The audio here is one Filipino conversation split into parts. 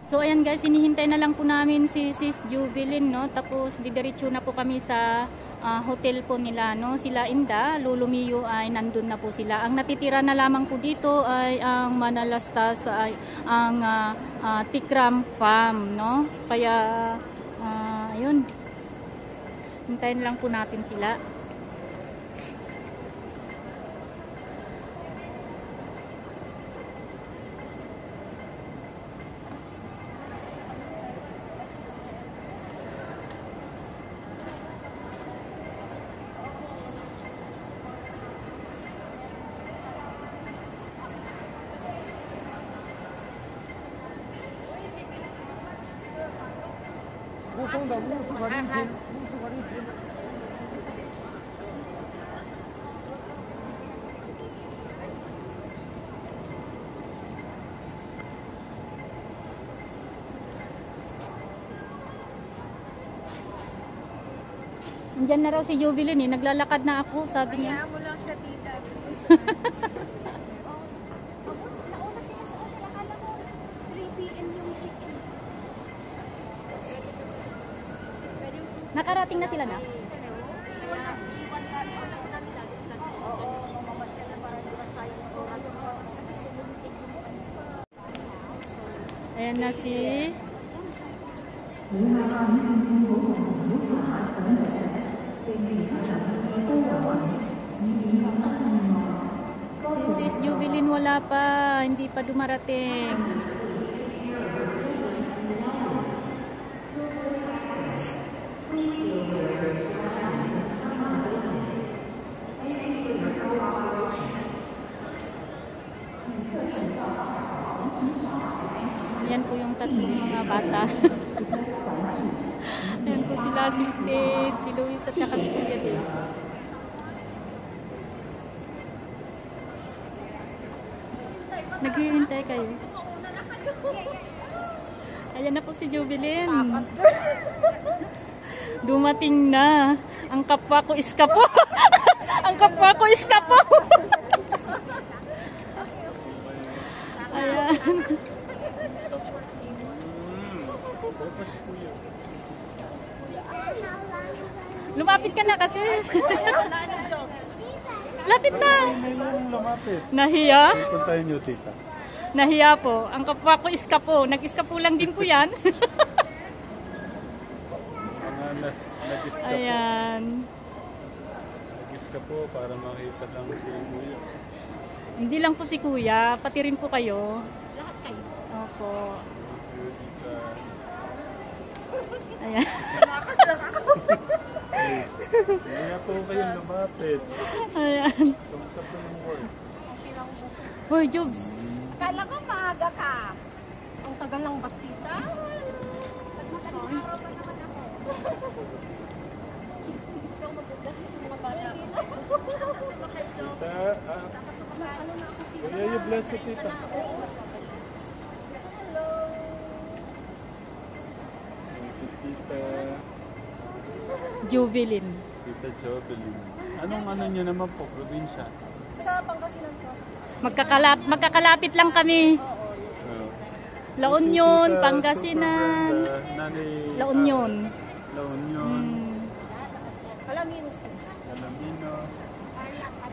So ayan guys, hinihintay na lang po namin si Sis Jubilin, no? Tapos didiretso na po kami sa hotel po nila, no? Sila Inda, Lolo Mio ay nandun na po sila. Ang natitira na lamang po dito ay ang Manalastas, ay ang Tikram Farm, no? Kaya ayun. Hintayin lang po natin sila. Diyan na raw si Jubilin eh. Naglalakad na ako, sabi niya. Kaya mo lang siya, tita. Nauna siya sa hotel. Akala ko 3 PM yung check-in. Nakarating na sila na? Ayan na si Sis Jubilin, wala pa, hindi pa dumarating. Yan po yung tatlong mga bata. Yan po sila, si Steve, si Luis at saka si Kuya Dave. Naghihintay kayo. Ayan na po si Jubilin. Dumating na. Ang kapwa ko iskapo. Ang kapwa ko iskapo. Ayan. Lumapit ka na kasi. Lapit na. Nahiya? Puntahin niyo, tita. Nahiya po. Ang kapwa ko iskapo. Nag-iskapo lang din po yan. Nag-iskapo. Ayan. Nag-iskapo para makita lang si Kuya. Hindi lang po si Kuya. Pati rin po kayo. Lahat kayo. Opo. Ayan. Kaya po kayong lumapit. Ayan. Kamusta po ng work? Hoy, Jobs. Akala ko maaga ka. Ang tagal ng bastita. Sorry. Tita, Kuya, you bless you, tita. Si Tita Jubilin. Tita Jubilin. Anong ano niyo naman po, probinsya? Sa Pangasinan po. Magkakalapit lang kami. La Union, Si Tita Pangasinan. Super Brenda, Nanay, La Union. La Union. Alaminos po. Alaminos.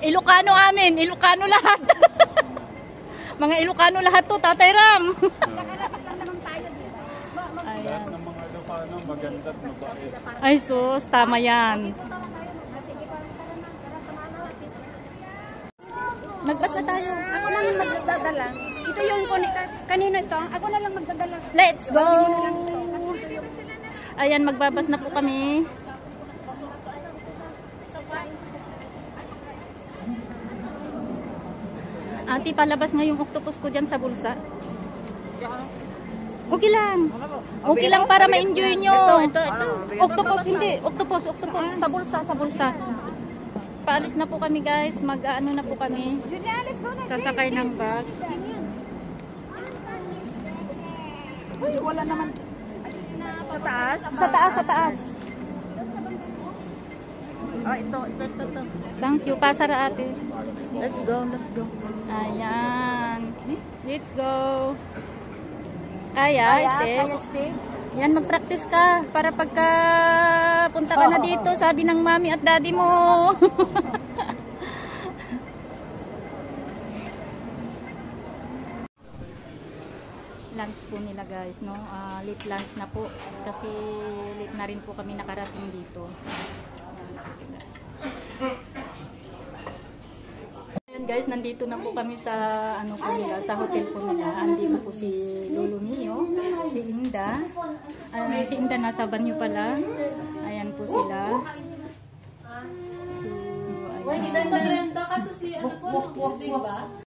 Ilocano amin. Ilocano lahat. Mga Ilocano lahat to, Tatay Ram. Nakalapit lang naman tayo dito. Lahat Ayan. ng mga Ilocano, maganda at mabait. Ay sus, tama yan. Magbas na tayo. Ako na lang magdadala. Ito yung kanino ito. Ako na lang magdadala. Let's go! Ayan, magbabas na po kami. Ate, palabas nga yung octopus ko dyan sa bulsa. Okay lang. Okay lang para ma-enjoy nyo. Octopus, hindi. Octopus. Sa bulsa, sa bulsa. Paalis na po kami guys. Mag-ano na po kami. Let's go na. Sasakay ng bus. Uy, wala naman. Sa taas? Sa taas, sa taas. Oh, ito. Thank you. Pasara ate. Let's go. Ayan. Let's go. Kaya, Steph? Kaya, Steve? Yan, mag-practice ka para pagka punta ka na dito, sabi ng mami at daddy mo. Lunch po nila guys, no? Late lunch na po kasi late na rin po kami nakarating dito. Yan po sila. Ayan guys, nandito na po kami sa ano po nila, sa hotel po nila. Andito po si Lolo Mio, si Inda. Si Inda nasa banyo pala. Ayan po sila. So, ayan. Hindi na kasi si ano po, di ba?